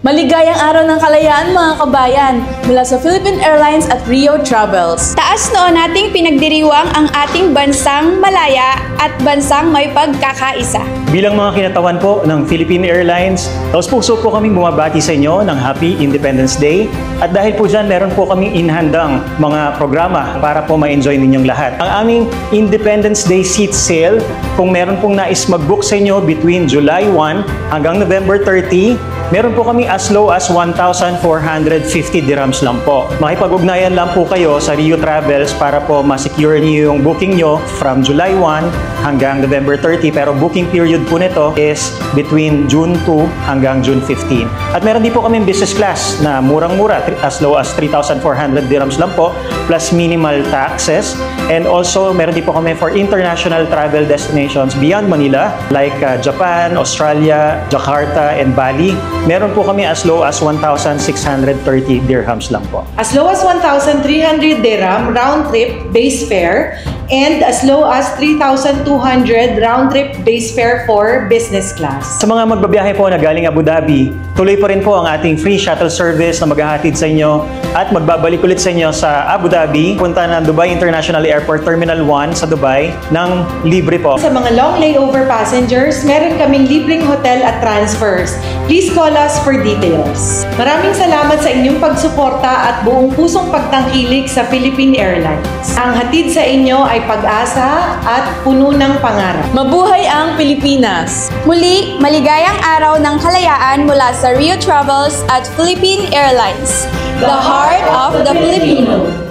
Maligayang araw ng kalayaan mga kabayan mula sa Philippine Airlines at Rio Travels. Taas noo nating pinagdiriwang ang ating bansang malaya at bansang may pagkakaisa. Bilang mga kinatawan po ng Philippine Airlines, taos-puso po kaming bumabati sa inyo ng Happy Independence Day. At dahil po dyan, meron po kaming inhandang mga programa para po ma-enjoy ninyong lahat. Ang aming Independence Day seat sale, kung meron pong nais mag-book sa inyo between July 1 hanggang November 30, meron po kami as low as 1,450 dirhams lang po. Makipag-ugnayan lang po kayo sa Rio Travels para po ma-secure niyo yung booking nyo from July 1 hanggang November 30. Pero booking period po nito is between June 2 hanggang June 15. At meron din po kami business class na murang-mura, as low as 3,400 dirhams lang po, plus minimal taxes. And also, meron din po kami for international travel destinations beyond Manila, like Japan, Australia, Jakarta, and Bali. Meron po kami as low as 1,630 dirhams lang po. As low as 1,300 dirham round-trip base fare and as low as 3,200 round-trip base fare for business class. Sa mga magbabiyahe po na galing Abu Dhabi, tuloy pa rin po ang ating free shuttle service na maghahatid sa inyo at magbabalik ulit sa inyo sa Abu Dhabi. Punta ng Dubai International Airport Terminal 1 sa Dubai ng libre po. Sa mga long layover passengers, meron kaming libreng hotel at transfers. Please call us for details. Maraming salamat sa inyong pagsuporta at buong pusong pagtangkilik sa Philippine Airlines. Ang hatid sa inyo ay pag-asa at puno ng pangarap. Mabuhay ang Pilipinas! Muli, maligayang araw ng kalayaan mula sa Rio Travels at Philippine Airlines, the heart of the Filipino.